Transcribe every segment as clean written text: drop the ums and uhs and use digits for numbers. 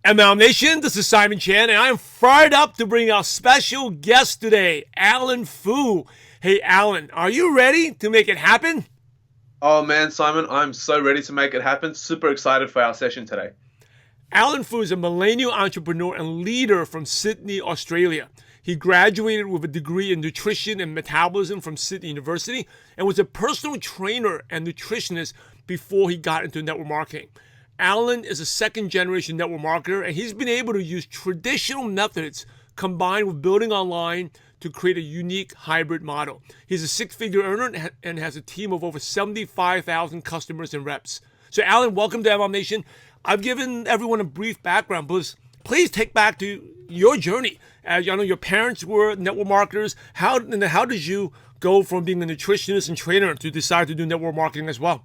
ML Nation, this is Simon Chan, and I am fired up to bring our special guest today, Alan Foo. Hey, Alan, are you ready to make it happen? Oh man, Simon, I'm so ready to make it happen. Super excited for our session today. Alan Foo is a millennial entrepreneur and leader from Sydney, Australia. He graduated with a degree in nutrition and metabolism from Sydney University and was a personal trainer and nutritionist before he got into network marketing. Alan is a second-generation network marketer, and he's been able to use traditional methods combined with building online to create a unique hybrid model. He's a six-figure earner and has a team of over 75,000 customers and reps. So, Alan, welcome to ML Nation. I've given everyone a brief background, but please take back to your journey. As you know, your parents were network marketers. How did you go from being a nutritionist and trainer to decide to do network marketing as well?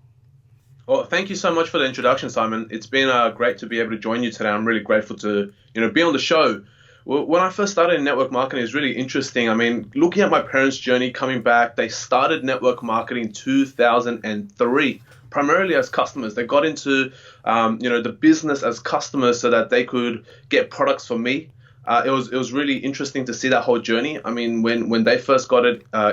Well, thank you so much for the introduction, Simon. It's been great to be able to join you today. I'm really grateful to be on the show. Well, when I first started in network marketing, it's really interesting. I mean, looking at my parents' journey coming back, they started network marketing in 2003, primarily as customers. They got into the business as customers so that they could get products from me. It was really interesting to see that whole journey. I mean, when they first got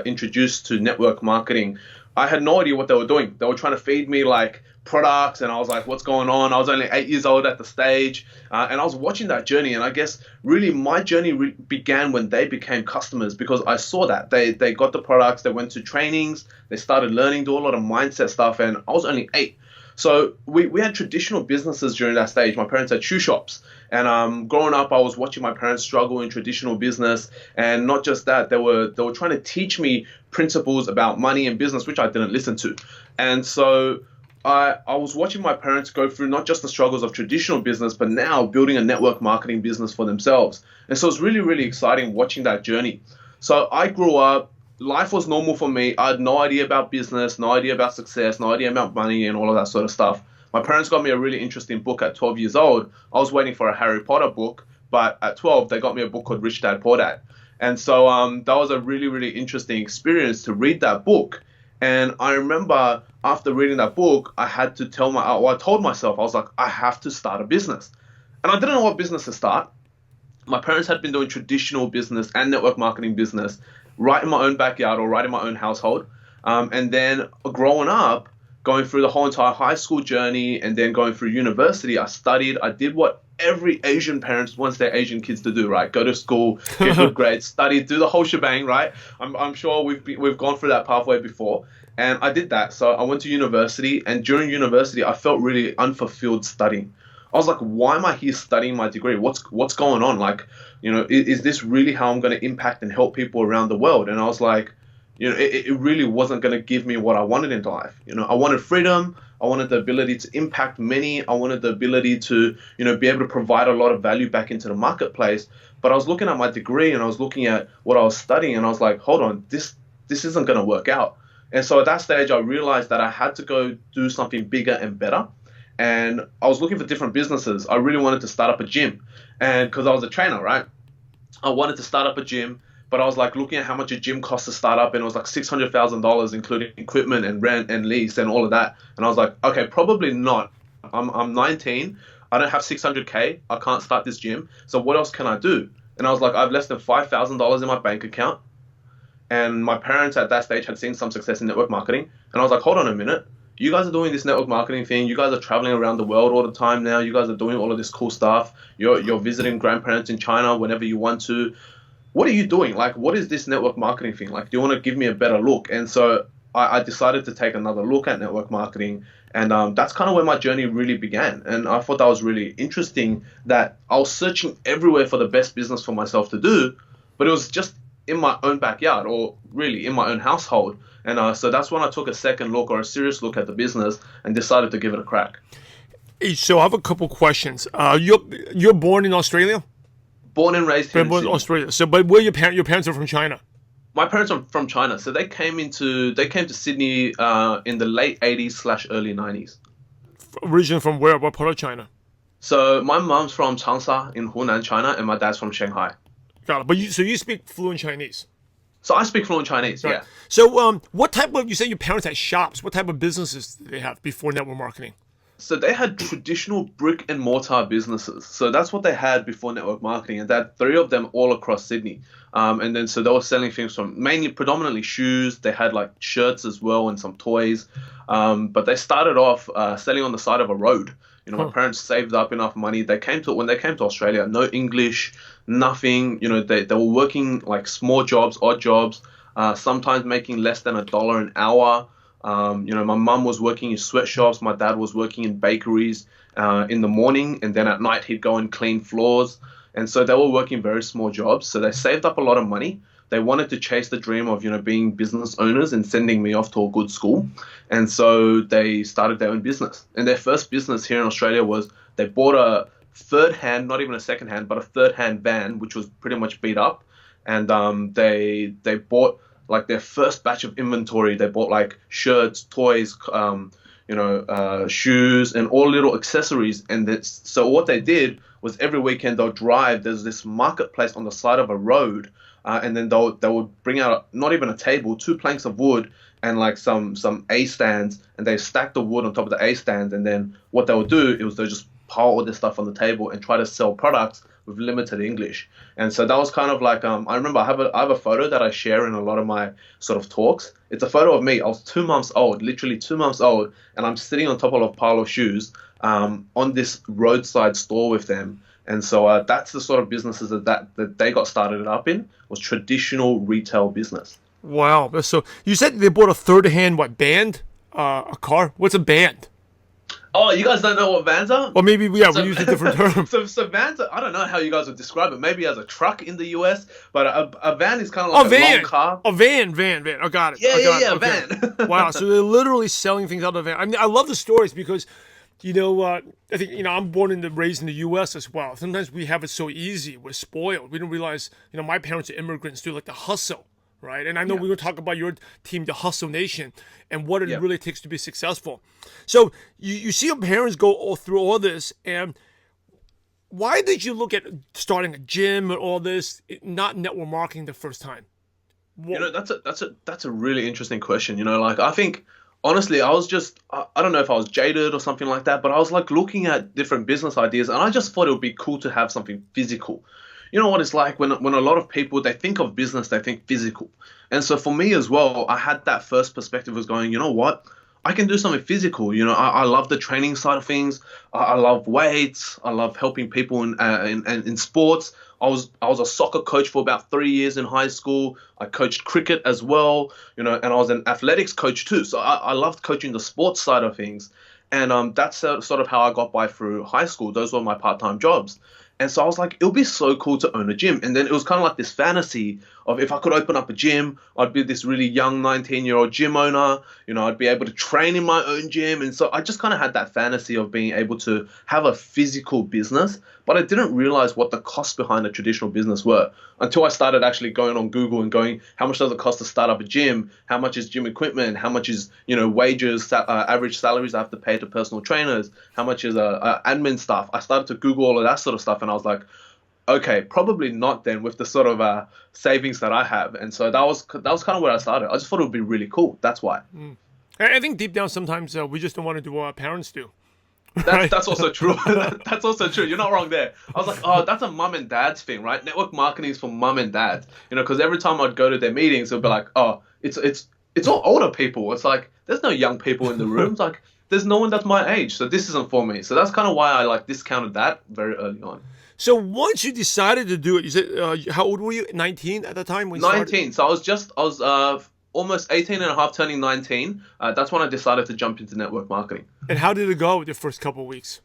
introduced to network marketing, I had no idea what they were doing. They were trying to feed me like products, and I was like, what's going on? I was only 8 years old at the stage, and I was watching that journey. And I guess really my journey began when they became customers, because I saw that they got the products, they went to trainings, they started learning, do a lot of mindset stuff, and I was only 8. So we had traditional businesses during that stage. My parents had shoe shops. And growing up, I was watching my parents struggle in traditional business. And not just that, they were trying to teach me principles about money and business, which I didn't listen to. And so I was watching my parents go through not just the struggles of traditional business, but now building a network marketing business for themselves. And so it's really, really exciting watching that journey. So I grew up. Life was normal for me. I had no idea about business, no idea about success, no idea about money and all of that sort of stuff. My parents got me a really interesting book at 12 years old. I was waiting for a Harry Potter book, but at 12, they got me a book called Rich Dad Poor Dad. And so that was a really, really interesting experience to read that book. And I remember after reading that book, I told myself, I was like, I have to start a business. And I didn't know what business to start. My parents had been doing traditional business and network marketing business right in my own backyard or right in my own household. And then growing up, going through the whole entire high school journey and then going through university, I studied. I did what every Asian parents wants their Asian kids to do, right? Go to school, get good grades, study, do the whole shebang, right? I'm sure we've gone through that pathway before. And I did that. So I went to university, and during university, I felt really unfulfilled studying. I was like, why am I here studying my degree? What's going on? Like, is this really how I'm going to impact and help people around the world? And I was like, it really wasn't going to give me what I wanted in life. I wanted freedom. I wanted the ability to impact many. I wanted the ability to, be able to provide a lot of value back into the marketplace. But I was looking at my degree and I was looking at what I was studying, and I was like, hold on, this isn't going to work out. And so at that stage, I realized that I had to go do something bigger and better. And I was looking for different businesses. I really wanted to start up a gym, and because I was a trainer, right? I wanted to start up a gym, but I was like looking at how much a gym costs to start up, and it was like $600,000, including equipment and rent and lease and all of that. And I was like, okay, probably not. I'm 19. I don't have 600K. I can't start this gym. So what else can I do? And I was like, I have less than $5,000 in my bank account. And my parents at that stage had seen some success in network marketing. And I was like, hold on a minute. You guys are doing this network marketing thing. You guys are traveling around the world all the time now. You guys are doing all of this cool stuff. You're visiting grandparents in China whenever you want to. What are you doing? Like, what is this network marketing thing? Like, do you want to give me a better look? And so I decided to take another look at network marketing. And that's kind of where my journey really began. And I thought that was really interesting, that I was searching everywhere for the best business for myself to do, but it was just in my own backyard, or really in my own household. And so that's when I took a second look, or a serious look at the business, and decided to give it a crack. Hey, so I have a couple questions. You're born in Australia? Born and raised here in Born in Sydney. Australia. So, but where your parents are from China? My parents are from China, so they came to Sydney in the late 80s / early 90s. Originally from where? What part of China? So my mom's from Changsha in Hunan, China, and my dad's from Shanghai. Got it. But you speak fluent Chinese. So I speak fluent Chinese, Right. yeah. So what type of, you say your parents had shops, what type of businesses did they have before network marketing? So they had traditional brick and mortar businesses. So that's what they had before network marketing, and they had three of them all across Sydney. And then so they were selling things from mainly predominantly shoes. They had like shirts as well and some toys. But they started off selling on the side of a road. My Huh. parents saved up enough money. When they came to Australia, no English, nothing. They were working like small jobs, odd jobs, sometimes making less than $1 an hour. My mum was working in sweatshops. My dad was working in bakeries in the morning, and then at night he'd go and clean floors. And so they were working very small jobs. So they saved up a lot of money. They wanted to chase the dream of, being business owners and sending me off to a good school. And so they started their own business. And their first business here in Australia was they bought a third hand, not even a second hand, but a third hand van, which was pretty much beat up. And they bought like their first batch of inventory. They bought like shirts, toys, shoes, and all little accessories. And so what they did was every weekend they'll drive. There's this marketplace on the side of a road, and then they would bring out not even a table, two planks of wood, and like some A stands, and they stack the wood on top of the A stands. And then what they would do is they'll just pile all this stuff on the table and try to sell products with limited English. And so that was kind of like I remember I have a photo that I share in a lot of my sort of talks. It's a photo of me. I was 2 months old, literally 2 months old, and I'm sitting on top of a pile of shoes on this roadside store with them. And so that's the sort of businesses that they got started up in, was traditional retail business. Wow. So you said they bought a third hand, what, band? A car? What's a band? Oh, you guys don't know what vans are? Or maybe, yeah, we use a different term. So vans, I don't know how you guys would describe it. Maybe as a truck in the US, but a van is kind of like a van. long car. A van. I got it. I got it. Okay. Van. Wow. So they're literally selling things out of a van. I mean, I love the stories because, I think, I'm born and raised in the U.S. as well. Sometimes we have it so easy. We're spoiled. We don't realize, my parents are immigrants do like the hustle. Right. And I know we're going to talk about your team, the Hustle Nation, and what it really takes to be successful. So you see your parents go all through all this. And why did you look at starting a gym and all this, not network marketing the first time? That's a really interesting question. Like I think honestly, I was just I don't know if I was jaded or something like that, but I was like looking at different business ideas, and I just thought it would be cool to have something physical. You know what it's like when a lot of people, they think of business, they think physical. And so for me as well, I had that first perspective was going, you know what? I can do something physical. I love the training side of things. I love weights. I love helping people in sports. I was a soccer coach for about 3 years in high school. I coached cricket as well, and I was an athletics coach too. So I loved coaching the sports side of things. And that's sort of how I got by through high school. Those were my part-time jobs. And so I was like, it would be so cool to own a gym. And then it was kind of like this fantasy of if I could open up a gym, I'd be this really young 19-year-old gym owner. I'd be able to train in my own gym. And so I just kind of had that fantasy of being able to have a physical business. But I didn't realize what the costs behind a traditional business were until I started actually going on Google and going, how much does it cost to start up a gym? How much is gym equipment? How much is, wages, average salaries I have to pay to personal trainers? How much is admin stuff? I started to Google all of that sort of stuff, and I was like, okay, probably not then with the sort of savings that I have. And so that was kind of where I started. I just thought it would be really cool. That's why. I think deep down sometimes we just don't want to do what our parents do. That's also true. That's also true. You're not wrong there. I was like, oh, that's a mum and dad's thing, right? Network marketing is for mum and dads. Because every time I'd go to their meetings, it'd be like, oh, it's all older people. It's like there's no young people in the rooms. Like there's no one that's my age, so this isn't for me. So that's kind of why I like discounted that very early on. So once you decided to do it, you said, how old were you? 19 at the time when you 19. started? So I was almost 18 and a half, turning 19. That's when I decided to jump into network marketing. And how did it go with your first couple of weeks?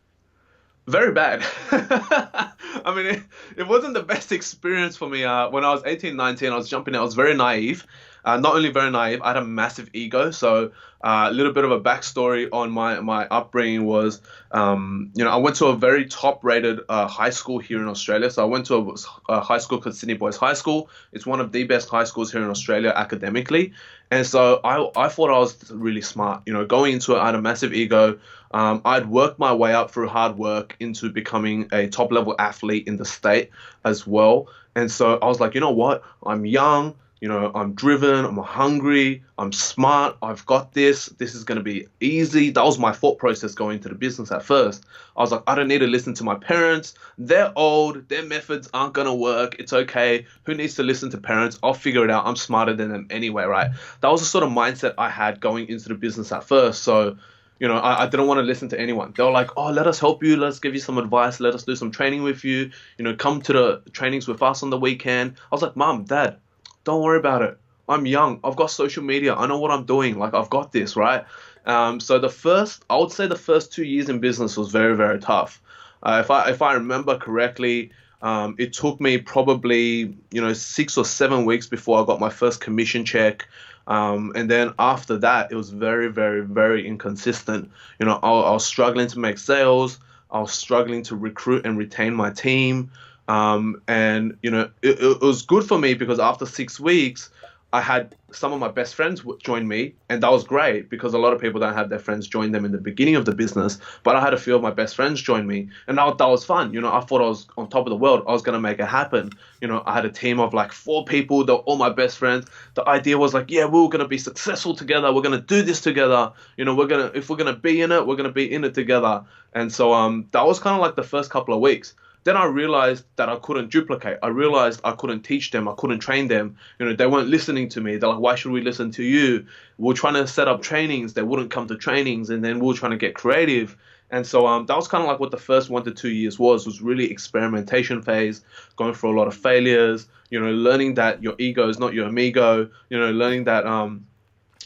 Very bad. I mean, it wasn't the best experience for me. When I was 18, 19, I was jumping in. I was very naive. Not only very naive, I had a massive ego. So a little bit of a backstory on my upbringing was, I went to a very top-rated high school here in Australia. So I went to a high school called Sydney Boys High School. It's one of the best high schools here in Australia academically. And so I thought I was really smart. Going into it, I had a massive ego. I'd worked my way up through hard work into becoming a top-level athlete in the state as well. And so I was like, you know what? I'm young, I'm driven, I'm hungry, I'm smart, I've got this. This is going to be easy. That was my thought process going into the business at first. I was like, I don't need to listen to my parents. They're old. Their methods aren't going to work. It's okay. Who needs to listen to parents? I'll figure it out. I'm smarter than them anyway, right? That was the sort of mindset I had going into the business at first. So, I didn't want to listen to anyone. They were like, oh, let us help you. Let's give you some advice. Let us do some training with you. Come to the trainings with us on the weekend. I was like, Mom, Dad, don't worry about it. I'm young. I've got social media. I know what I'm doing. Like, I've got this, right? So I would say the first 2 years in business was very, very tough. If I remember correctly, it took me probably, 6 or 7 weeks before I got my first commission check. And then after that, it was very, very, very inconsistent. I was struggling to make sales. I was struggling to recruit and retain my team. And it was good for me because after 6 weeks, I had some of my best friends join me, and that was great because a lot of people don't have their friends join them in the beginning of the business. But I had a few of my best friends join me, and that was fun. I thought I was on top of the world. I was gonna make it happen. I had a team of like 4 people. They're all my best friends. The idea was like, yeah, we're gonna be successful together. We're gonna do this together. If we're gonna be in it, we're gonna be in it together. And so that was kind of like the first couple of weeks. Then I realized that I couldn't duplicate. I realized I couldn't teach them. I couldn't train them. They weren't listening to me. They're like, why should we listen to you? We're trying to set up trainings. They wouldn't come to trainings. And then we were trying to get creative. And so that was kind of like what the first 1 to 2 years was really experimentation phase, going through a lot of failures, learning that your ego is not your amigo, learning that,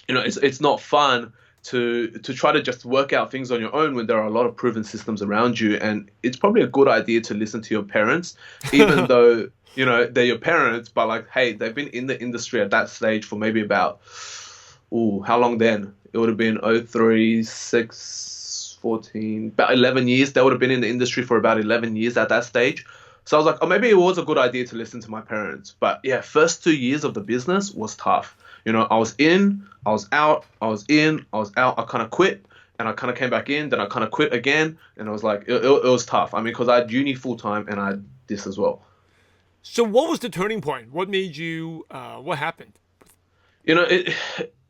it's not fun to try to just work out things on your own when there are a lot of proven systems around you. And it's probably a good idea to listen to your parents, even though, they're your parents, but like, hey, they've been in the industry at that stage for maybe about, how long then? It would have been 03, 6, 14, about 11 years. They would have been in the industry for about 11 years at that stage. So I was like, oh, maybe it was a good idea to listen to my parents. But yeah, first 2 years of the business was tough. I was in, I was out, I was in, I was out. I kind of quit and I kind of came back in, then I kind of quit again. And I was like, it was tough. I mean, because I had uni full time and I had this as well. So, what was the turning point? What made you? What happened?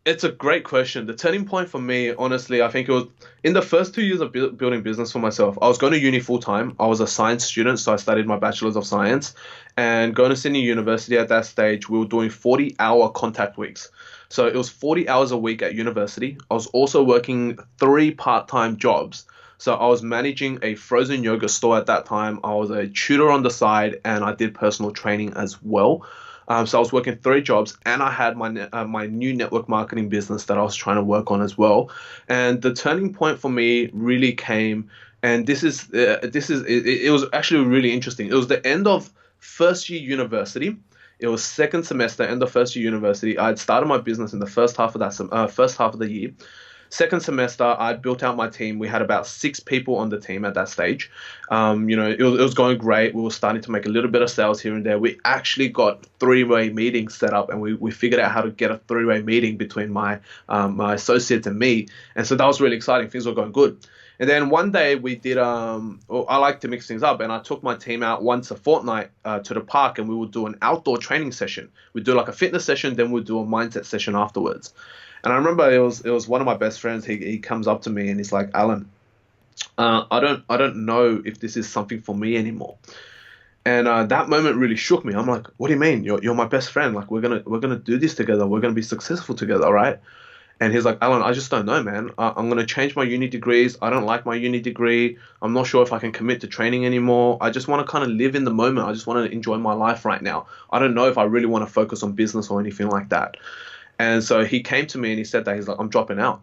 It's a great question. The turning point for me, honestly, I think it was in the first 2 years of building business for myself. I was going to uni full time. I was a science student, so I studied my bachelor's of science. And going to Sydney University at that stage, we were doing 40-hour contact weeks. So it was 40 hours a week at university. I was also working 3 part-time jobs. So I was managing a frozen yogurt store at that time. I was a tutor on the side, and I did personal training as well. So I was working 3 jobs, and I had my new network marketing business that I was trying to work on as well. And the turning point for me really came, and it was actually really interesting. It was the end of first year university. It was second semester, end of first year university. I had started my business in the first half of the year. Second semester, I built out my team. We had about 6 people on the team at that stage. It was going great. We were starting to make a little bit of sales here and there. We actually got 3-way meetings set up, and we figured out how to get a 3-way meeting between my associates and me. And so that was really exciting. Things were going good. And then one day we did, I like to mix things up, and I took my team out once a fortnight to the park, and we would do an outdoor training session. We'd do like a fitness session, then we'd do a mindset session afterwards. And I remember it was one of my best friends. He comes up to me and he's like, Alan, I don't know if this is something for me anymore. And that moment really shook me. I'm like, what do you mean? You're my best friend. Like we're gonna do this together. We're gonna be successful together, right? And he's like, Alan, I just don't know, man. I'm gonna change my uni degrees. I don't like my uni degree. I'm not sure if I can commit to training anymore. I just want to kind of live in the moment. I just want to enjoy my life right now. I don't know if I really want to focus on business or anything like that. And so he came to me and he said that he's like, I'm dropping out.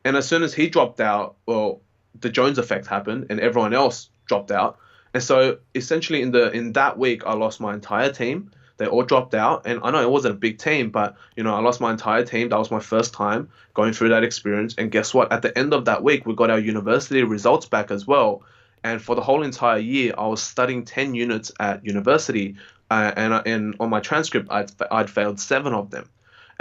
And as soon as he dropped out, well, the Jones effect happened and everyone else dropped out. And so essentially in that week, I lost my entire team. They all dropped out. And I know it wasn't a big team, but I lost my entire team. That was my first time going through that experience. And guess what? At the end of that week, we got our university results back as well. And for the whole entire year, I was studying 10 units at university. And on my transcript, I'd failed 7 of them.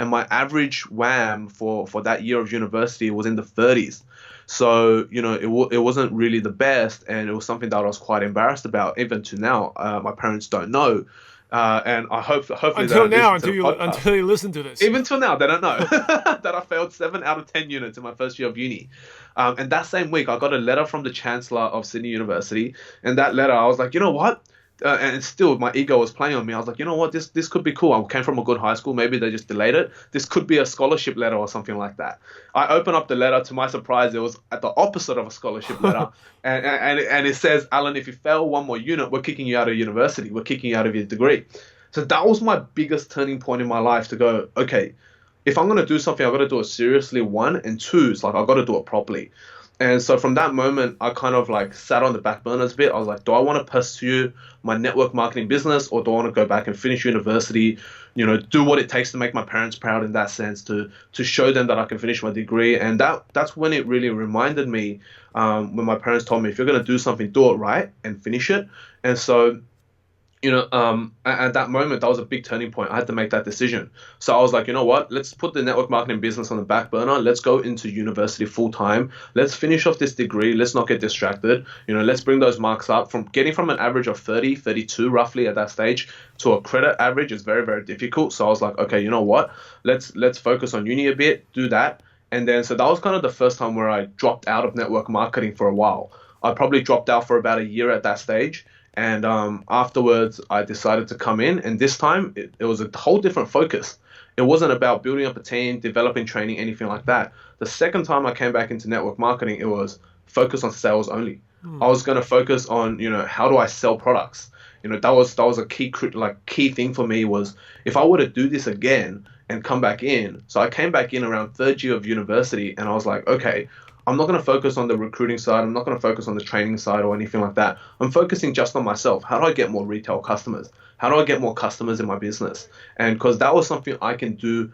And my average WAM for that year of university was in the 30s. So, it wasn't really the best, and it was something that I was quite embarrassed about. Even to now, my parents don't know. And I hopefully they Until don't now, listen to the podcast. until you listen to this. Even till now, they don't know that I failed 7 out of 10 units in my first year of uni. And that same week, I got a letter from the Chancellor of Sydney University. And that letter, I was like, you know what? And still, my ego was playing on me. I was like, you know what? This could be cool. I came from a good high school. Maybe they just delayed it. This could be a scholarship letter or something like that. I open up the letter. To my surprise, it was at the opposite of a scholarship letter. and it says, Alan, if you fail one more unit, we're kicking you out of university. We're kicking you out of your degree. So that was my biggest turning point in my life to go, okay, if I'm going to do something, I've got to do it seriously, one, and two, it's like I've got to do it properly. And so from that moment, I kind of like sat on the back burners a bit. I was like, do I want to pursue my network marketing business, or do I want to go back and finish university, do what it takes to make my parents proud in that sense, to show them that I can finish my degree. And that's when it really reminded me, when my parents told me, if you're going to do something, do it right and finish it. And so at that moment, that was a big turning point. I had to make that decision. So I was like, you know what? Let's put the network marketing business on the back burner. Let's go into university full time. Let's finish off this degree. Let's not get distracted. Let's bring those marks up. From an average of 30, 32 roughly at that stage to a credit average is very, very difficult. So I was like, okay, you know what? Let's focus on uni a bit, do that. And then, so that was kind of the first time where I dropped out of network marketing for a while. I probably dropped out for about a year at that stage. And afterwards, I decided to come in. And this time, it was a whole different focus. It wasn't about building up a team, developing training, anything like that. The second time I came back into network marketing, it was focus on sales only. I was going to focus on, how do I sell products? That was a key thing for me, was if I were to do this again and come back in. So I came back in around third year of university, and I was like, okay, I'm not going to focus on the recruiting side. I'm not going to focus on the training side or anything like that. I'm focusing just on myself. How do I get more retail customers? How do I get more customers in my business? And because that was something I can do,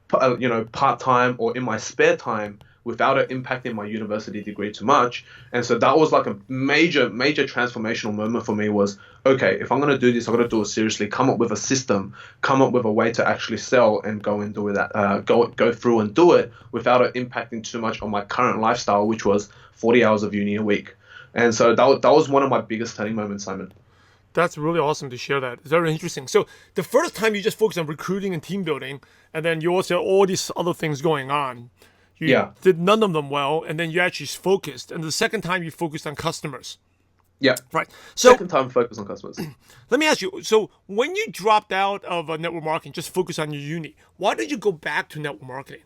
part-time or in my spare time without it impacting my university degree too much. And so that was like a major, major transformational moment for me, was, okay, if I'm going to do this, I'm going to do it seriously, come up with a system, come up with a way to actually sell and go and do that, go through and do it without it impacting too much on my current lifestyle, which was 40 hours of uni a week. And so that was one of my biggest turning moments, Simon. That's really awesome to share that. It's very interesting. So the first time you just focused on recruiting and team building, and then you also had all these other things going on. You did none of them well, and then you actually focused. And the second time you focused on customers. Yeah. Right. So second time focus on customers. Let me ask you. So when you dropped out of network marketing, just focus on your uni, why did you go back to network marketing?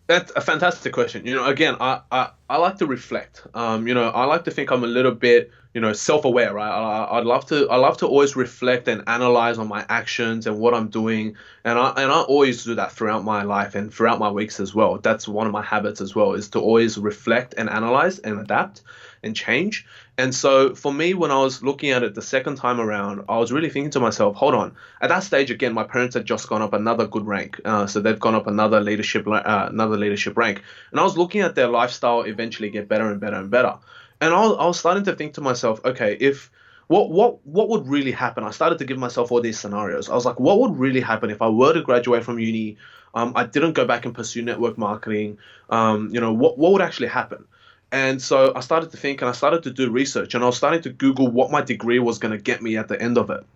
That's a fantastic question. Again, I like to reflect. I like to think I'm a little bit, self-aware, right? I love to always reflect and analyze on my actions and what I'm doing, and I always do that throughout my life and throughout my weeks as well. That's one of my habits as well, is to always reflect and analyze and adapt and change. And so for me, when I was looking at it the second time around, I was really thinking to myself, hold on. At that stage, again, my parents had just gone up another good rank. So they've gone up another leadership rank. And I was looking at their lifestyle eventually get better and better and better. And I was starting to think to myself, okay, what would really happen? I started to give myself all these scenarios. I was like, what would really happen if I were to graduate from uni? I didn't go back and pursue network marketing. What would actually happen? And so I started to think, and I started to do research, and I was starting to Google what my degree was going to get me at the end of it.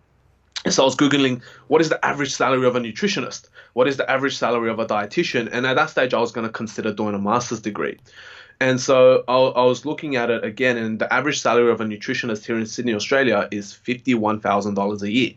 And so I was Googling, what is the average salary of a nutritionist? What is the average salary of a dietitian? And at that stage, I was going to consider doing a master's degree. And so I was looking at it again, and the average salary of a nutritionist here in Sydney, Australia is $51,000 a year.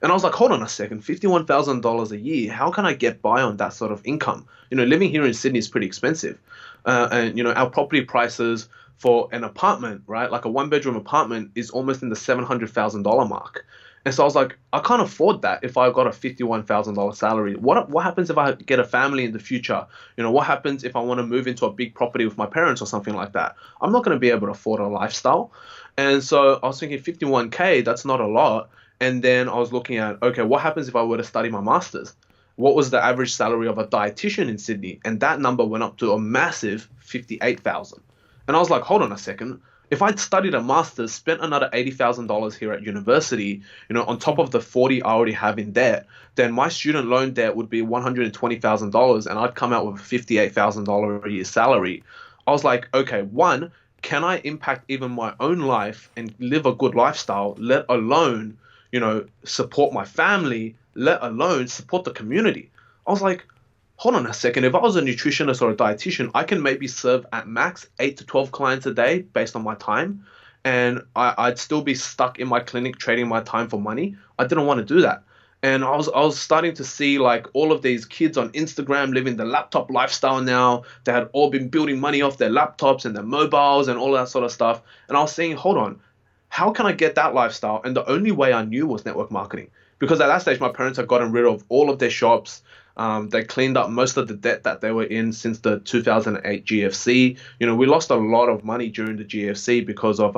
And I was like, hold on a second, $51,000 a year, how can I get by on that sort of income? Living here in Sydney is pretty expensive. And our property prices for an apartment, right, like a one-bedroom apartment, is almost in the $700,000 mark. And so I was like, I can't afford that if I got a $51,000 salary. What happens if I get a family in the future? What happens if I want to move into a big property with my parents or something like that? I'm not going to be able to afford a lifestyle. And so I was thinking 51K, that's not a lot. And then I was looking at, okay, what happens if I were to study my master's? What was the average salary of a dietitian in Sydney? And that number went up to a massive 58,000. And I was like, hold on a second. If I'd studied a master's, spent another $80,000 here at university, on top of the 40 I already have in debt, then my student loan debt would be $120,000, and I'd come out with a $58,000 a year salary. I was like, okay, one, can I impact even my own life and live a good lifestyle, let alone support my family, let alone support the community. I was like, hold on a second. If I was a nutritionist or a dietitian, I can maybe serve at max 8 to 12 clients a day based on my time. And I'd still be stuck in my clinic trading my time for money. I didn't want to do that. And I was starting to see like all of these kids on Instagram living the laptop lifestyle now. They had all been building money off their laptops and their mobiles and all that sort of stuff. And I was saying, hold on, how can I get that lifestyle? And the only way I knew was network marketing. Because at that stage, my parents had gotten rid of all of their shops. They cleaned up most of the debt that they were in since the 2008 GFC. We lost a lot of money during the GFC because of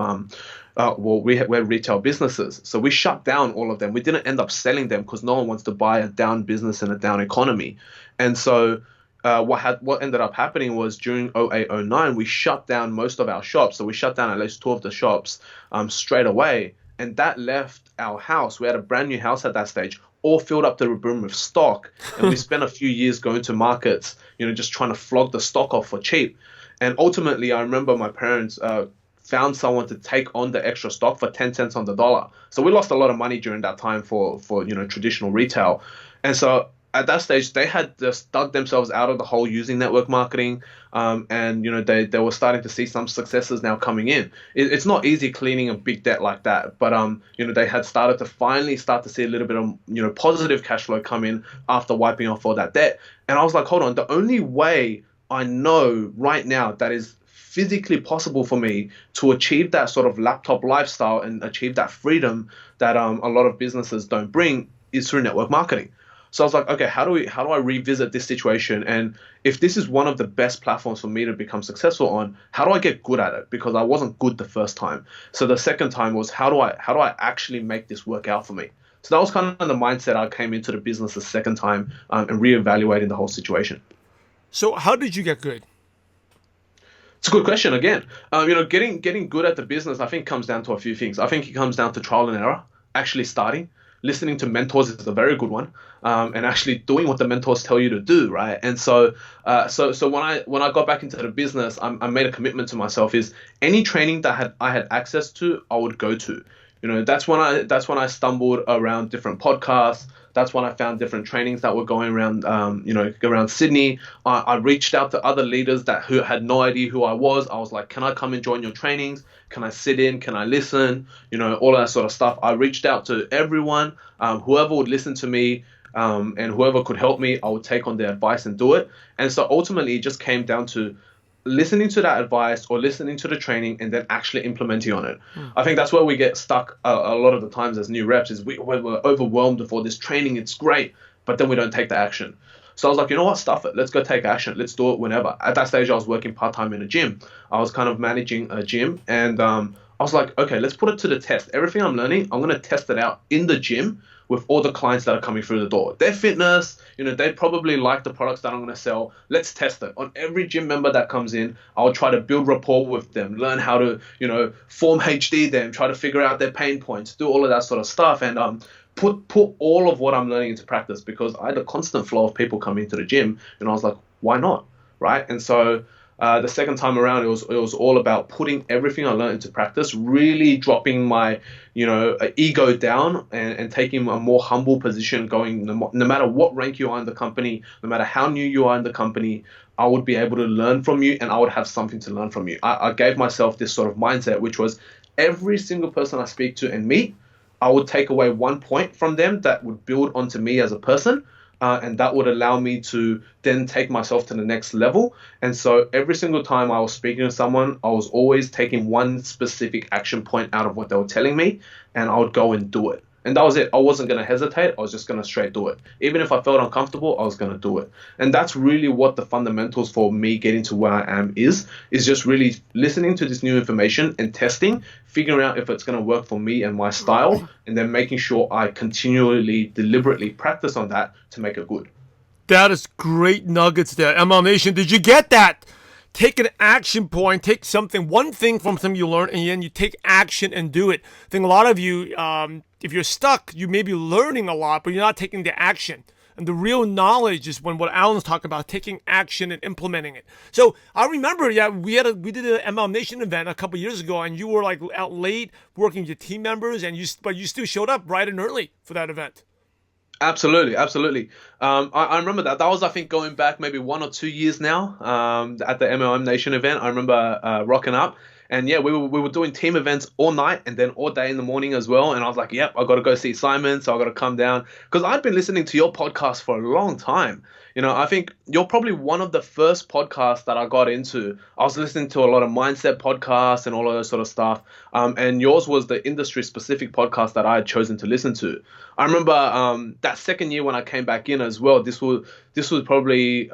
we're retail businesses, so we shut down all of them. We didn't end up selling them because no one wants to buy a down business in a down economy. And so what ended up happening was during 08, 09, we shut down most of our shops. So we shut down at least 2 of the shops straight away. And that left our house. We had a brand new house at that stage, all filled up to the brim with stock. And we spent a few years going to markets, just trying to flog the stock off for cheap. And ultimately, I remember my parents found someone to take on the extra stock for 10 cents on the dollar. So we lost a lot of money during that time for traditional retail. And so at that stage, they had just dug themselves out of the hole using network marketing, and they were starting to see some successes now coming in. It's not easy cleaning a big debt like that, but they had started to finally start to see a little bit of positive cash flow come in after wiping off all that debt. And I was like, hold on, the only way I know right now that is physically possible for me to achieve that sort of laptop lifestyle and achieve that freedom that a lot of businesses don't bring is through network marketing. So I was like, okay, how do I revisit this situation? And if this is one of the best platforms for me to become successful on, how do I get good at it? Because I wasn't good the first time. So the second time was how do I actually make this work out for me? So that was kind of the mindset I came into the business the second time, and reevaluating the whole situation. So how did you get good? It's a good question again. Getting good at the business, I think, comes down to a few things. I think it comes down to trial and error, actually starting. Listening to mentors is a very good one, and actually doing what the mentors tell you to do, right? And so when I got back into the business, I made a commitment to myself: is any training that I had access to, I would go to. That's when I stumbled around different podcasts. That's when I found different trainings that were going around, around Sydney. I reached out to other leaders who had no idea who I was. I was like, can I come and join your trainings? Can I sit in? Can I listen? All of that sort of stuff. I reached out to everyone, whoever would listen to me, and whoever could help me, I would take on their advice and do it. And so ultimately, it just came down to listening to that advice or listening to the training and then actually implementing on it. I think that's where we get stuck a lot of the times as new reps is we're overwhelmed with all this training. It's great, but then we don't take the action. So I was like, you know what, stuff it. Let's go take action. Let's do it whenever. At that stage, I was working part-time in a gym. I was kind of managing a gym, and I was like, okay, let's put it to the test. Everything I'm learning, I'm going to test it out in the gym with all the clients that are coming through the door. Their fitness, they probably like the products that I'm going to sell. Let's test it. On every gym member that comes in, I'll try to build rapport with them, learn how to, form HD them, try to figure out their pain points, do all of that sort of stuff, and put all of what I'm learning into practice, because I had a constant flow of people coming into the gym, and I was like, why not, right? And so the second time around, it was all about putting everything I learned into practice, really dropping my, ego down and taking a more humble position, going no matter what rank you are in the company, no matter how new you are in the company, I would be able to learn from you and I would have something to learn from you. I gave myself this sort of mindset, which was every single person I speak to and meet, I would take away 1 point from them that would build onto me as a person. And that would allow me to then take myself to the next level. And so every single time I was speaking to someone, I was always taking one specific action point out of what they were telling me, and I would go and do it. And that was it. I wasn't going to hesitate. I was just going to straight do it. Even if I felt uncomfortable, I was going to do it. And that's really what the fundamentals for me getting to where I am is just really listening to this new information and testing, figuring out if it's going to work for me and my style, and then making sure I continually, deliberately practice on that to make it good. That is great nuggets there. ML Nation, did you get that? Take an action point, take one thing from something you learn, and then you take action and do it. I think a lot of you, if you're stuck, you may be learning a lot, but you're not taking the action. And the real knowledge is when what Alan's talking about, taking action and implementing it. So I remember, we did an MLM Nation event a couple years ago, and you were like out late working with your team members, but you still showed up bright and early for that event. Absolutely, absolutely. I remember that. That was, I think, going back maybe 1 or 2 years now. At the MLM Nation event, I remember rocking up, and yeah, we were doing team events all night and then all day in the morning as well. And I was like, yep, I got to go see Simon, so I got to come down because I'd been listening to your podcast for a long time. I think you're probably one of the first podcasts that I got into. I was listening to a lot of mindset podcasts and all of that sort of stuff. And yours was the industry specific podcast that I had chosen to listen to. I remember that second year when I came back in as well. This was probably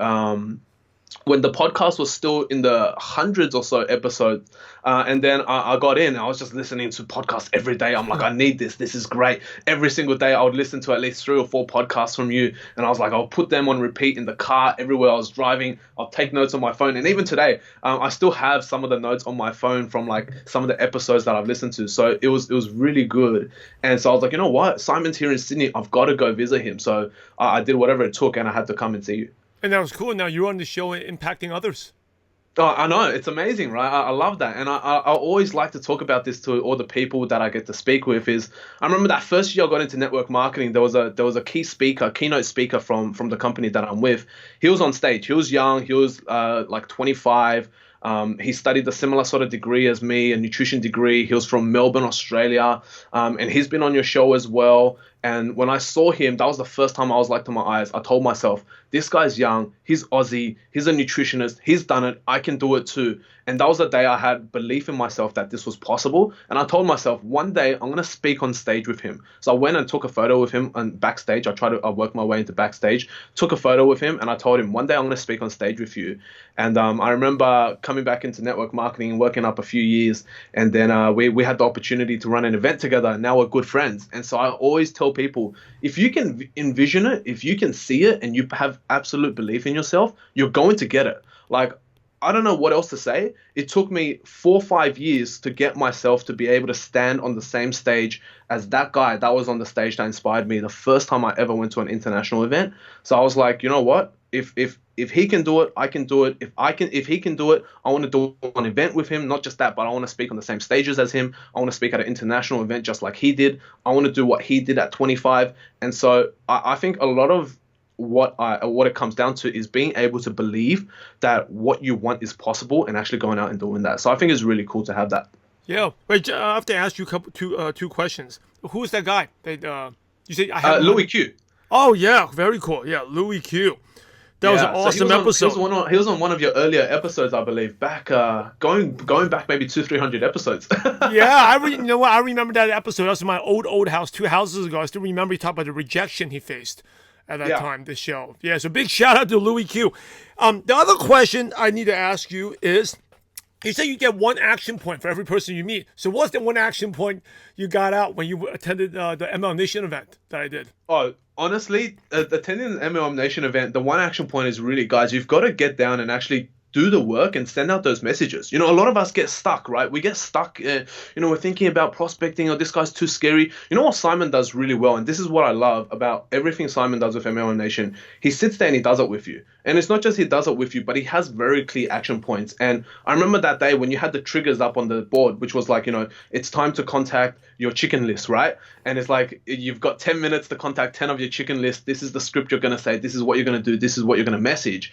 when the podcast was still in the hundreds or so episodes. And then I got in. I was just listening to podcasts every day. I'm like, I need this. This is great. Every single day I would listen to at least 3 or 4 podcasts from you. And I was like, I'll put them on repeat in the car everywhere I was driving. I'll take notes on my phone. And even today, I still have some of the notes on my phone from like some of the episodes that I've listened to. So it was really good. And so I was like, you know what? Simon's here in Sydney. I've got to go visit him. So I did whatever it took and I had to come and see you. And that was cool. Now you're on the show impacting others. Oh, I know. It's amazing, right? I love that. And I always like to talk about this to all the people that I get to speak with is I remember that first year I got into network marketing, there was a keynote speaker from the company that I'm with. He was on stage. He was young. He was like 25. He studied a similar sort of degree as me, a nutrition degree. He was from Melbourne, Australia. And he's been on your show as well. And when I saw him, that was the first time I was like to my eyes. I told myself, this guy's young, he's Aussie, he's a nutritionist, he's done it, I can do it too. And that was the day I had belief in myself that this was possible. And I told myself, one day I'm going to speak on stage with him. So I went and took a photo with him and backstage. I worked my way into backstage, took a photo with him, and I told him, one day I'm going to speak on stage with you. And I remember coming back into network marketing and working up a few years. And then we had the opportunity to run an event together. And now we're good friends. And so I always tell people, if you can envision it, if you can see it, and you have absolute belief in yourself, you're going to get it. Like, I don't know what else to say. It took me 4 or 5 years to get myself to be able to stand on the same stage as that guy that was on the stage that inspired me the first time I ever went to an international event. So I was like, you know what? If he can do it, I can do it. If he can do it, I want to do an event with him. Not just that, but I want to speak on the same stages as him. I want to speak at an international event just like he did. I want to do what he did at 25. And so I think a lot of what it comes down to is being able to believe that what you want is possible and actually going out and doing that. So I think it's really cool to have that. Yeah. Wait, I have to ask you two questions. Who is that guy? You say I have Louis Q. Oh yeah, very cool. Yeah, Louis Q. That was an awesome episode. He was on one of your earlier episodes, I believe, back going back maybe 200-300 episodes. Yeah, you know what? I remember that episode. That was in my old house 2 houses ago. I still remember he talked about the rejection he faced at that time, this show. Yeah, so big shout out to Louis Q. The other question I need to ask you is, you say you get 1 action point for every person you meet. So what's the 1 action point you got out when you attended the MLM Nation event that I did? Oh, honestly, attending the MLM Nation event, the 1 action point is really, guys, you've got to get down and actually do the work and send out those messages. A lot of us get stuck, right? We get stuck, we're thinking about prospecting, or this guy's too scary. You know what Simon does really well, and this is what I love about everything Simon does with MLM Nation. He sits there and he does it with you. And it's not just he does it with you, but he has very clear action points. And I remember that day when you had the triggers up on the board, which was like, it's time to contact your chicken list, right? And it's like, you've got 10 minutes to contact 10 of your chicken list. This is the script you're going to say. This is what you're going to do. This is what you're going to message.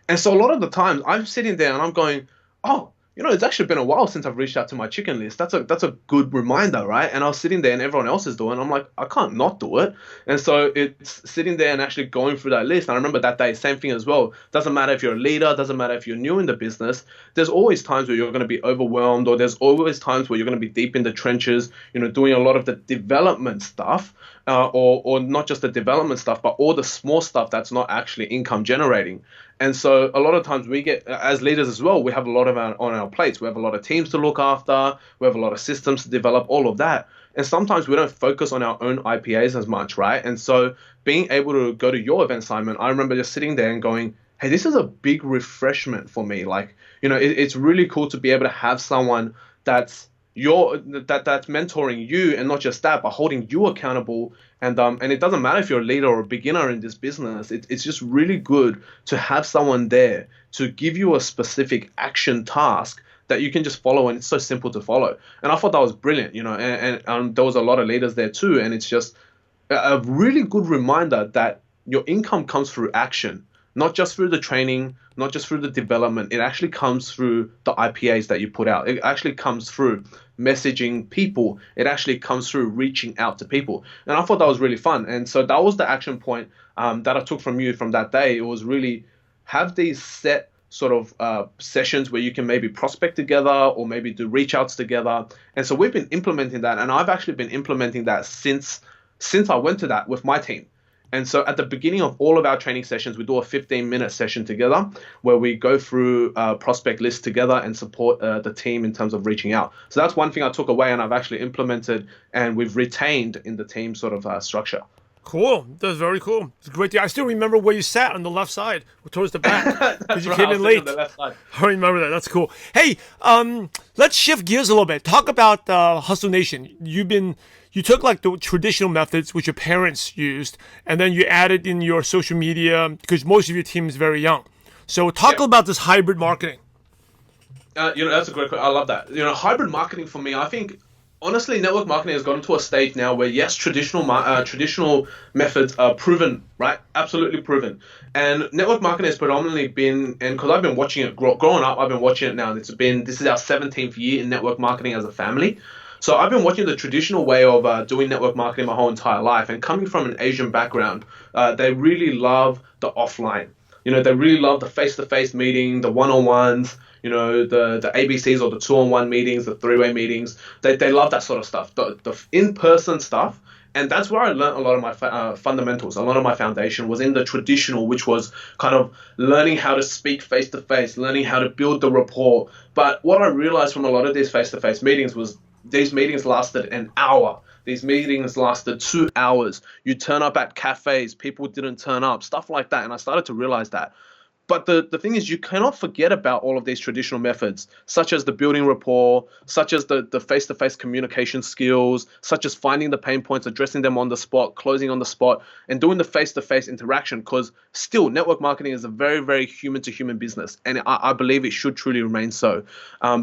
And so a lot of the times I'm sitting there and I'm going, oh, it's actually been a while since I've reached out to my chicken list. That's a good reminder, right? And I was sitting there and everyone else is doing it. I'm like, I can't not do it. And so it's sitting there and actually going through that list. And I remember that day, same thing as well. Doesn't matter if you're a leader, doesn't matter if you're new in the business. There's always times where you're going to be overwhelmed, or there's always times where you're going to be deep in the trenches, doing a lot of the development stuff, or not just the development stuff, but all the small stuff that's not actually income generating. And so a lot of times we get, as leaders as well, we have a lot on our plates. We have a lot of teams to look after. We have a lot of systems to develop, all of that. And sometimes we don't focus on our own IPAs as much, right? And so being able to go to your event, Simon, I remember just sitting there and going, hey, this is a big refreshment for me. Like, it's really cool to be able to have someone that's that's mentoring you, and not just that, but holding you accountable. And it doesn't matter if you're a leader or a beginner in this business. It's just really good to have someone there to give you a specific action task that you can just follow, and it's so simple to follow. And I thought that was brilliant, and there was a lot of leaders there too, and it's just a really good reminder that your income comes through action, not just through the training, not just through the development. It actually comes through the IPAs that you put out. It actually comes through messaging people. It actually comes through reaching out to people. And I thought that was really fun. And so that was the action point that I took from you from that day. It was really have these set sort of sessions where you can maybe prospect together or maybe do reach outs together. And so we've been implementing that. And I've actually been implementing that since I went to that with my team. And so at the beginning of all of our training sessions, we do a 15-minute session together where we go through prospect lists together and support the team in terms of reaching out. So that's one thing I took away and I've actually implemented and we've retained in the team sort of structure. Cool. That's very cool. It's great. I still remember where you sat on the left side, towards the back, because you came in late. I remember that. That's cool. Hey, let's shift gears a little bit. Talk about Hustle Nation. You took like the traditional methods which your parents used, and then you added in your social media because most of your team is very young. So talk about this hybrid marketing. That's a great question. I love that. Hybrid marketing for me, I think, honestly, network marketing has gotten to a stage now where, yes, traditional methods are proven, right? Absolutely proven. And network marketing has predominantly been, and because I've been watching it growing up, I've been watching it now. This is our 17th year in network marketing as a family. So I've been watching the traditional way of doing network marketing my whole entire life. And coming from an Asian background, they really love the offline. They really love the face-to-face meeting, the one-on-ones, the ABCs or the two-on-one meetings, the three-way meetings. They love that sort of stuff, the in-person stuff. And that's where I learned a lot of my fundamentals. A lot of my foundation was in the traditional, which was kind of learning how to speak face-to-face, learning how to build the rapport. But what I realized from a lot of these face-to-face meetings was these meetings lasted an hour. These meetings lasted 2 hours. You turn up at cafes, people didn't turn up, stuff like that. And I started to realize that. But the thing is, you cannot forget about all of these traditional methods, such as the building rapport, such as the face-to-face communication skills, such as finding the pain points, addressing them on the spot, closing on the spot, and doing the face-to-face interaction. Because still, network marketing is a very, very human-to-human business. And I believe it should truly remain so,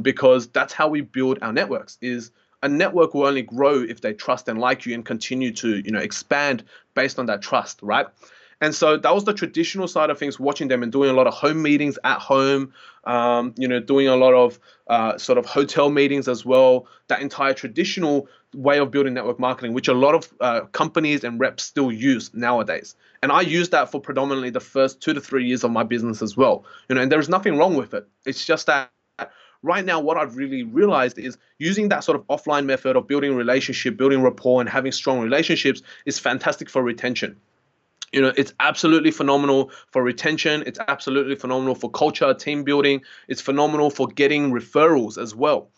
because that's how we build our networks. Is a network will only grow if they trust and like you and continue to, expand based on that trust, right? And so that was the traditional side of things, watching them and doing a lot of home meetings at home, doing a lot of sort of hotel meetings as well. That entire traditional way of building network marketing, which a lot of companies and reps still use nowadays. And I used that for predominantly the first 2 to 3 years of my business as well. And there's nothing wrong with it. It's just that right now, what I've really realized is using that sort of offline method of building relationship, building rapport, and having strong relationships is fantastic for retention. It's absolutely phenomenal for retention. It's absolutely phenomenal for culture, team building. It's phenomenal for getting referrals as well.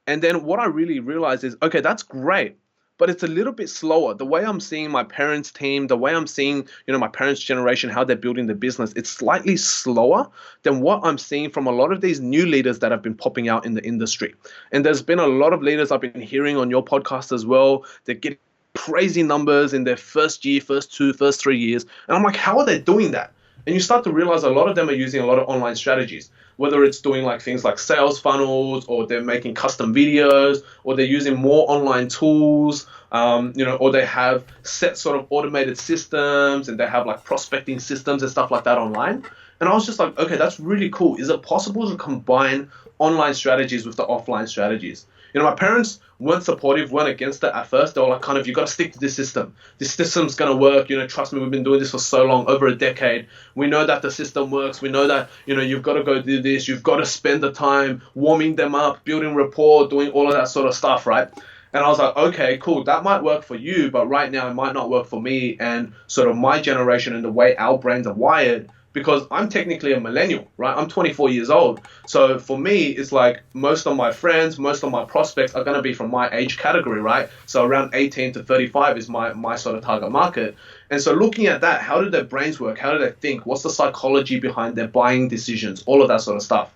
And then what I really realized is, okay, that's great, but it's a little bit slower. The way I'm seeing my parents' team, the way I'm seeing, my parents' generation, how they're building the business, it's slightly slower than what I'm seeing from a lot of these new leaders that have been popping out in the industry. And there's been a lot of leaders I've been hearing on your podcast as well. They're getting crazy numbers in their first year, first 3 years. And I'm like, how are they doing that? And you start to realize a lot of them are using a lot of online strategies, whether it's doing like things like sales funnels, or they're making custom videos, or they're using more online tools, or they have set sort of automated systems, and they have like prospecting systems and stuff like that online. And I was just like, okay, that's really cool. Is it possible to combine online strategies with the offline strategies? My parents weren't supportive, weren't against it at first. They were like, kind of, you got to stick to this system. This system's going to work. Trust me, we've been doing this for so long, over a decade. We know that the system works. We know that, you've got to go do this. You've got to spend the time warming them up, building rapport, doing all of that sort of stuff, right? And I was like, okay, cool. That might work for you, but right now it might not work for me and sort of my generation and the way our brains are wired. Because I'm technically a millennial, right? I'm 24 years old. So for me, it's like most of my friends, most of my prospects are going to be from my age category, right? So around 18 to 35 is my sort of target market. And so looking at that, how do their brains work? How do they think? What's the psychology behind their buying decisions? All of that sort of stuff.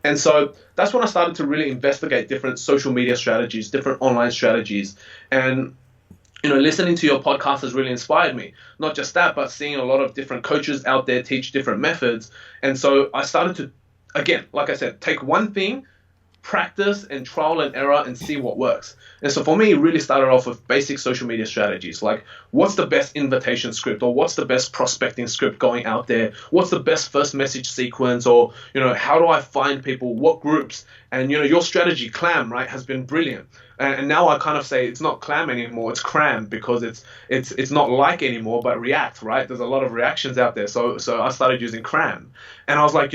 And so that's when I started to really investigate different social media strategies, different online strategies. And listening to your podcast has really inspired me. Not just that, but seeing a lot of different coaches out there teach different methods. And so I started to, again, like I said, take one thing, practice and trial and error and see what works. And so for me, it really started off with basic social media strategies, like what's the best invitation script, or what's the best prospecting script going out there? What's the best first message sequence? Or, how do I find people? What groups? And, your strategy, CLAM, right, has been brilliant. And now I kind of say it's not CLAM anymore, it's CRAM, because it's not like anymore, but react, right? There's a lot of reactions out there. So I started using CRAM. And I was like,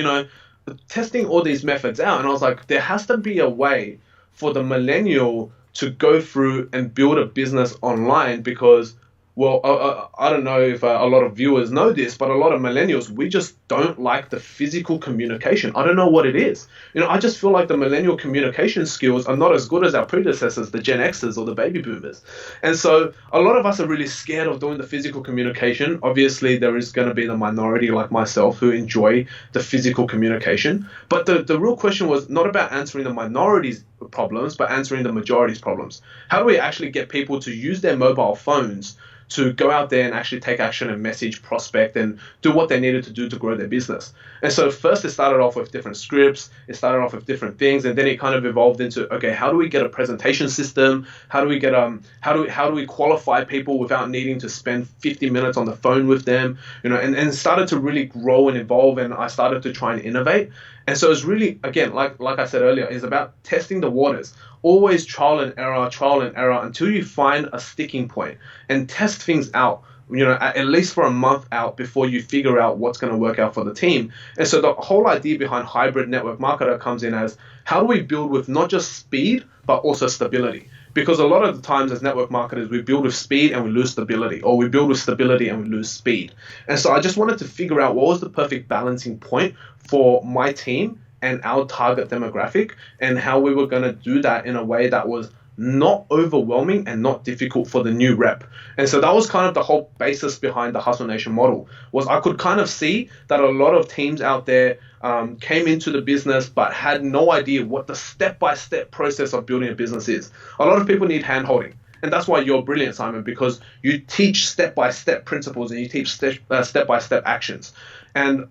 testing all these methods out, and I was like, there has to be a way for the millennial to go through and build a business online, because, well, I don't know if a lot of viewers know this, but a lot of millennials, we just don't like the physical communication. I don't know what it is. I just feel like the millennial communication skills are not as good as our predecessors, the Gen Xers or the baby boomers. And so a lot of us are really scared of doing the physical communication. Obviously, there is going to be the minority like myself who enjoy the physical communication. But the real question was not about answering the minority's problems, but answering the majority's problems. How do we actually get people to use their mobile phones to go out there and actually take action and message, prospect, and do what they needed to do to grow their business? And so first it started off with different scripts, it started off with different things, and then it kind of evolved into, okay, how do we get a presentation system? How do we get how do we qualify people without needing to spend 50 minutes on the phone with them? And started to really grow and evolve, and I started to try and innovate. And so it's really, again, like I said earlier, it's about testing the waters. Always trial and error until you find a sticking point, and test things out, at least for a month out before you figure out what's going to work out for the team. And so the whole idea behind hybrid network marketer comes in as, how do we build with not just speed, but also stability? Because a lot of the times as network marketers, we build with speed and we lose stability, or we build with stability and we lose speed. And so I just wanted to figure out what was the perfect balancing point for my team and our target demographic, and how we were going to do that in a way that was not overwhelming and not difficult for the new rep. And so that was kind of the whole basis behind the Hustle Nation model, was I could kind of see that a lot of teams out there came into the business but had no idea what the step-by-step process of building a business is. A lot of people need hand-holding. And that's why you're brilliant, Simon, because you teach step-by-step principles and you teach step-by-step actions. And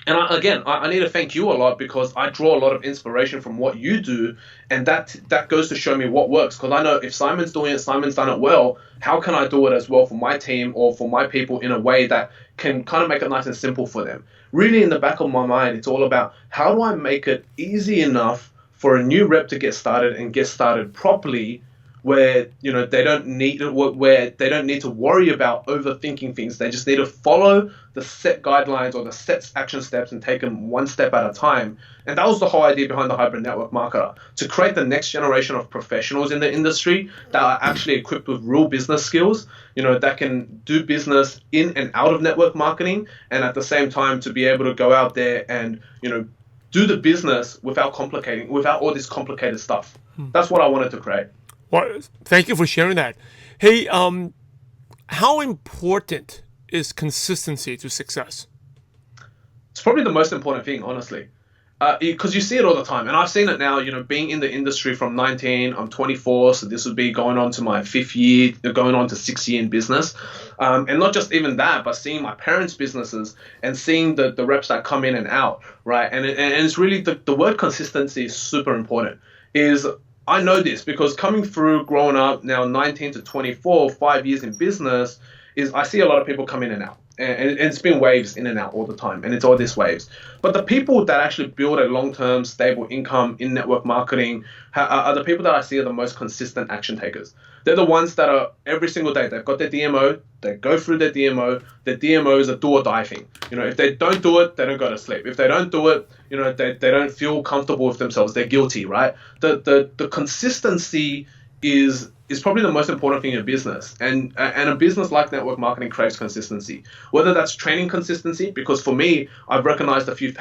I need to thank you a lot, because I draw a lot of inspiration from what you do, and that goes to show me what works. Because I know if Simon's doing it, Simon's done it well, how can I do it as well for my team or for my people in a way that can kind of make it nice and simple for them? Really, in the back of my mind, it's all about, how do I make it easy enough for a new rep to get started and get started properly, where they don't need to worry about overthinking things. They just need to follow the set guidelines or the set action steps and take them one step at a time. And that was the whole idea behind the hybrid network marketer, to create the next generation of professionals in the industry that are actually equipped with real business skills, that can do business in and out of network marketing, and at the same time to be able to go out there and do the business without all this complicated stuff. That's what I wanted to create. Well, thank you for sharing that. Hey, how important is consistency to success? It's probably the most important thing, honestly, because you see it all the time. And I've seen it now, being in the industry from 19, I'm 24, so this would be going on to my 5th year, going on to 6th year in business. And not just even that, but seeing my parents' businesses and seeing the reps that come in and out, right? And it's really, the word consistency is super important. I know this because coming through, growing up now 19 to 24, 5 years in business, I see a lot of people come in and out. And it's been waves in and out all the time, and it's all these waves. But the people that actually build a long-term stable income in network marketing are the people that I see are the most consistent action takers. They're the ones that are every single day, they've got their DMO, they go through their DMO. Their DMO is a do or die thing. If they don't do it, they don't go to sleep. If they don't do it, they don't feel comfortable with themselves. They're guilty, right? The consistency is probably the most important thing in a business, and a business like network marketing craves consistency. Whether that's training consistency, because for me, I've recognized a few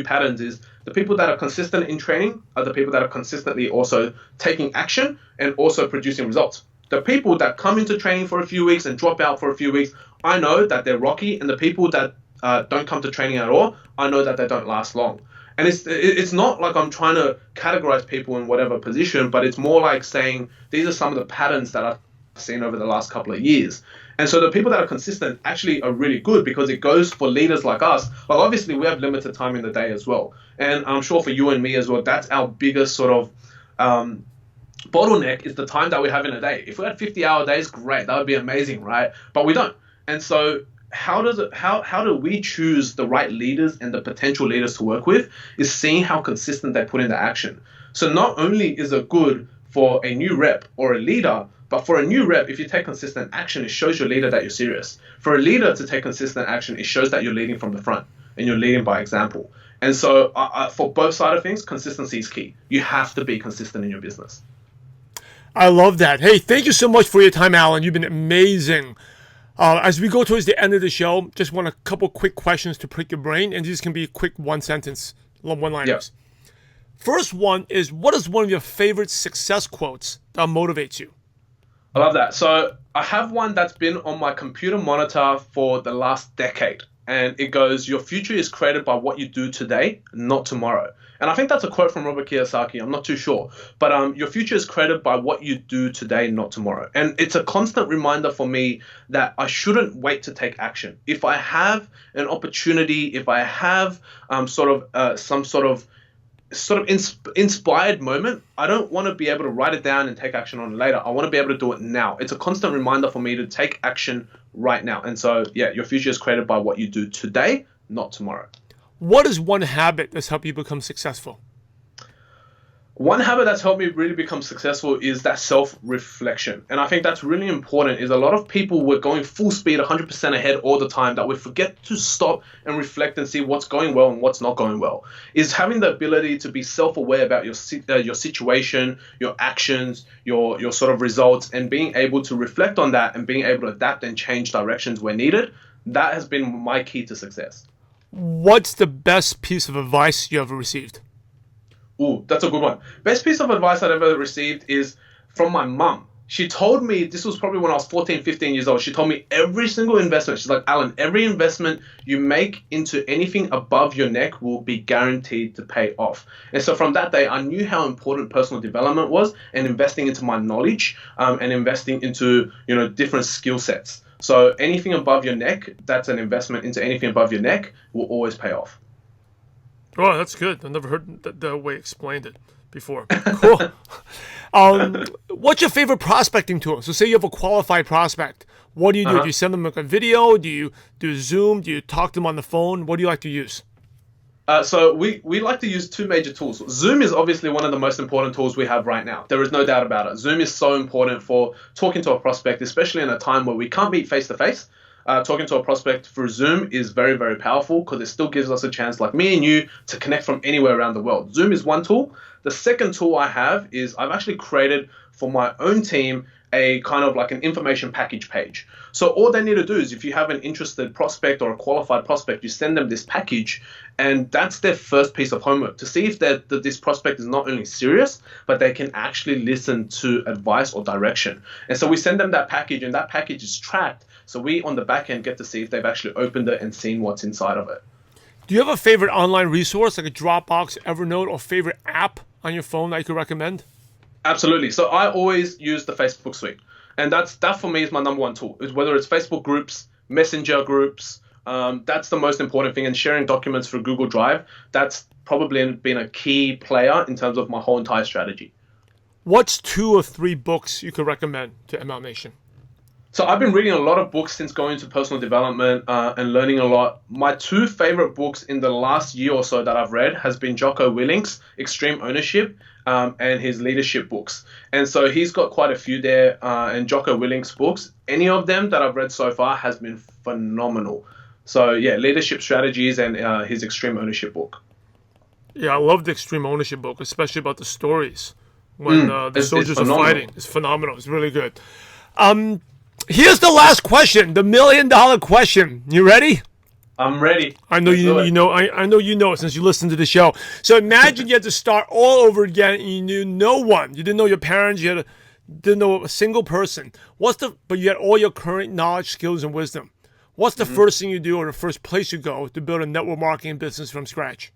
patterns. Is the people that are consistent in training are the people that are consistently also taking action and also producing results. The people that come into training for a few weeks and drop out for a few weeks, I know that they're rocky, and the people that don't come to training at all, I know that they don't last long. And it's not like I'm trying to categorize people in whatever position, but it's more like saying these are some of the patterns that I've seen over the last couple of years. And so the people that are consistent actually are really good, because it goes for leaders like us. Well, obviously we have limited time in the day as well. And I'm sure for you and me as well, that's our biggest sort of bottleneck, is the time that we have in a day. If we had 50-hour days, great, that would be amazing, right? But we don't. And so how do we choose the right leaders and the potential leaders to work with, is seeing how consistent they put into action. So not only is it good for a new rep or a leader, but for a new rep, if you take consistent action, it shows your leader that you're serious. For a leader to take consistent action, it shows that you're leading from the front and you're leading by example. And so for both sides of things, consistency is key. You have to be consistent in your business. I love that. Hey, thank you so much for your time, Alan. You've been amazing. As we go towards the end of the show, just want a couple quick questions to prick your brain, and these can be quick one-liners. Yep. First one is, what is one of your favorite success quotes that motivates you? I love that. So I have one that's been on my computer monitor for the last decade. And it goes, your future is created by what you do today, not tomorrow. And I think that's a quote from Robert Kiyosaki. I'm not too sure. But your future is created by what you do today, not tomorrow. And it's a constant reminder for me that I shouldn't wait to take action. If I have an opportunity, if I have some sort of inspired moment, I don't want to be able to write it down and take action on it later. I want to be able to do it now. It's a constant reminder for me to take action right now. And so, yeah, your future is created by what you do today, not tomorrow. What is one habit that's helped you become successful? One habit that's helped me really become successful is that self-reflection. And I think that's really important, is a lot of people were going full speed, 100% ahead all the time, that we forget to stop and reflect and see what's going well and what's not going well. Is having the ability to be self-aware about your situation, your actions, your sort of results, and being able to reflect on that and being able to adapt and change directions where needed. That has been my key to success. What's the best piece of advice you ever received? Ooh, that's a good one. Best piece of advice I've ever received is from my mum. She told me, this was probably when I was 14, 15 years old. She told me every single investment, she's like, Alan, every investment you make into anything above your neck will be guaranteed to pay off. And so from that day, I knew how important personal development was, and investing into my knowledge and investing into, different skill sets. So anything above your neck, that's an investment into anything above your neck, will always pay off. Oh, that's good. I've never heard the way explained it before. Cool. What's your favorite prospecting tool? So say you have a qualified prospect. What do you do? Do you send them like a video? Do you do Zoom? Do you talk to them on the phone? What do you like to use? So we like to use two major tools. Zoom is obviously one of the most important tools we have right now. There is no doubt about it. Zoom is so important for talking to a prospect, especially in a time where we can't meet face-to-face. Talking to a prospect through Zoom is very, very powerful, because it still gives us a chance, like me and you, to connect from anywhere around the world. Zoom is one tool. The second tool I have is I've actually created for my own team a kind of like an information package page. So all they need to do is, if you have an interested prospect or a qualified prospect, you send them this package, and that's their first piece of homework, to see if that this prospect is not only serious, but they can actually listen to advice or direction. And so we send them that package, and that package is tracked. So we on the back end get to see if they've actually opened it and seen what's inside of it. Do you have a favorite online resource, like a Dropbox, Evernote, or favorite app on your phone that you could recommend? Absolutely. So I always use the Facebook suite. And that for me is my number one tool, is whether it's Facebook groups, Messenger groups. That's the most important thing. And sharing documents through Google Drive, that's probably been a key player in terms of my whole entire strategy. What's 2 or 3 books you could recommend to ML Nation? So I've been reading a lot of books since going to personal development and learning a lot. My 2 favorite books in the last year or so that I've read has been Jocko Willink's Extreme Ownership and his leadership books. And so he's got quite a few there, and Jocko Willink's books, any of them that I've read so far has been phenomenal. So yeah, leadership strategies and his Extreme Ownership book. Yeah, I love the Extreme Ownership book, especially about the stories when the soldiers are fighting. It's phenomenal. It's really good. Here's the last question, the $1 million question. You ready? I'm ready. I know you know. I know you know it since you listened to the show. So imagine you had to start all over again, and you knew no one. You didn't know your parents. You didn't know a single person. But you had all your current knowledge, skills, and wisdom. What's the first thing you do, or the first place you go to build a network marketing business from scratch?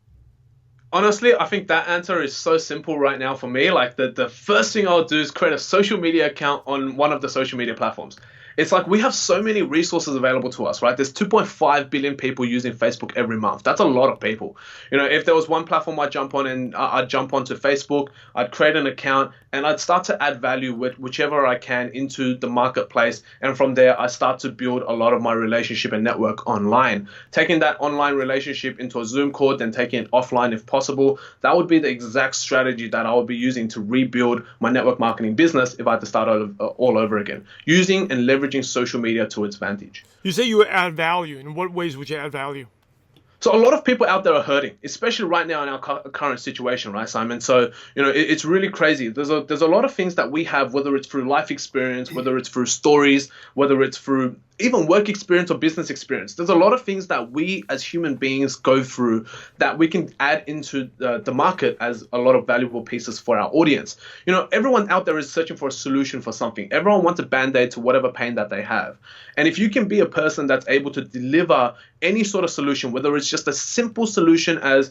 Honestly, I think that answer is so simple right now for me. Like the first thing I'll do is create a social media account on one of the social media platforms. It's like we have so many resources available to us, right? There's 2.5 billion people using Facebook every month. That's a lot of people. If there was one platform I'd jump on and I'd jump onto Facebook, I'd create an account and I'd start to add value with whichever I can into the marketplace. And from there, I start to build a lot of my relationship and network online. Taking that online relationship into a Zoom call, then taking it offline if possible. That would be the exact strategy that I would be using to rebuild my network marketing business if I had to start all over again. Using and leveraging social media to its advantage. You say you would add value. In what ways would you add value? So a lot of people out there are hurting, especially right now in our current situation, right, Simon? So, it's really crazy. There's a lot of things that we have, whether it's through life experience, whether it's through stories, whether it's through even work experience or business experience. There's a lot of things that we as human beings go through that we can add into the market as a lot of valuable pieces for our audience. Everyone out there is searching for a solution for something. Everyone wants a band-aid to whatever pain that they have. And if you can be a person that's able to deliver any sort of solution, whether it's just a simple solution as,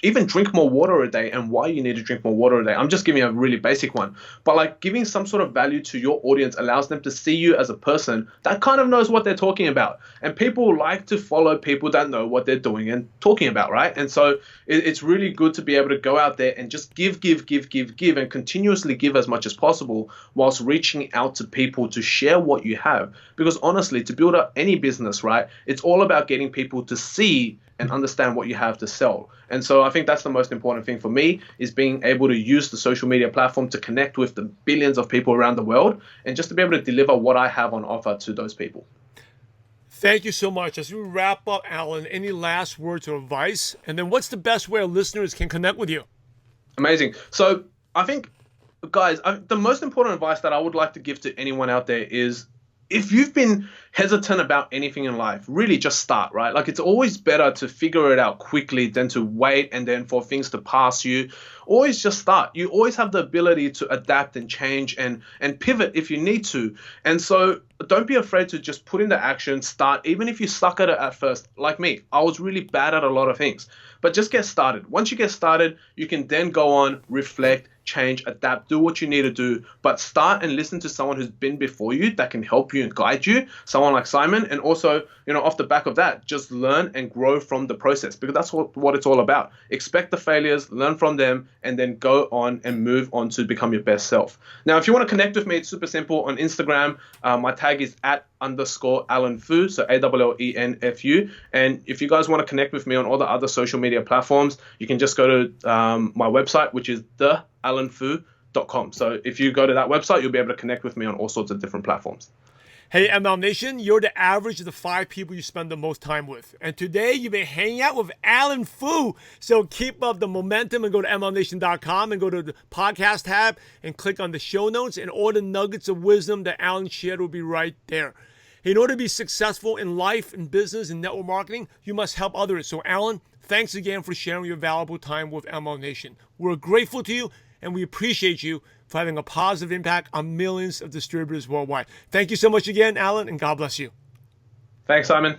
even drink more water a day and why you need to drink more water a day. I'm just giving a really basic one. But like giving some sort of value to your audience allows them to see you as a person that kind of knows what they're talking about. And people like to follow people that know what they're doing and talking about, right? And so it's really good to be able to go out there and just give, and continuously give as much as possible whilst reaching out to people to share what you have. Because honestly, to build up any business, right, it's all about getting people to see and understand what you have to sell. And so I think that's the most important thing for me, is being able to use the social media platform to connect with the billions of people around the world and just to be able to deliver what I have on offer to those people. Thank you so much. As we wrap up, Alan, any last words or advice? And then what's the best way our listeners can connect with you? Amazing. So I think, guys, the most important advice that I would like to give to anyone out there is, if you've been hesitant about anything in life, really just start, right? Like, it's always better to figure it out quickly than to wait and then for things to pass you. Always just start. You always have the ability to adapt and change and pivot if you need to. And so don't be afraid to just put into action, start, even if you suck at it at first. Like me, I was really bad at a lot of things, but just get started. Once you get started, you can then go on, reflect, change, adapt, do what you need to do, but start and listen to someone who's been before you that can help you and guide you, someone like Simon. And also, off the back of that, just learn and grow from the process, because that's what it's all about. Expect the failures, learn from them, and then go on and move on to become your best self. Now, if you want to connect with me, it's super simple. On Instagram, my tag is @_Alan Foo, so ALLENFU. And if you guys want to connect with me on all the other social media platforms, you can just go to my website, which is thealanfoo.com. So if you go to that website, you'll be able to connect with me on all sorts of different platforms. Hey, ML Nation, you're the average of the 5 people you spend the most time with. And today you've been hanging out with Alan Foo. So keep up the momentum and go to mlnation.com and go to the podcast tab and click on the show notes, and all the nuggets of wisdom that Alan shared will be right there. In order to be successful in life and business and network marketing, you must help others. So Alan, thanks again for sharing your valuable time with ML Nation. We're grateful to you, and we appreciate you for having a positive impact on millions of distributors worldwide. Thank you so much again, Alan, and God bless you. Thanks, Simon.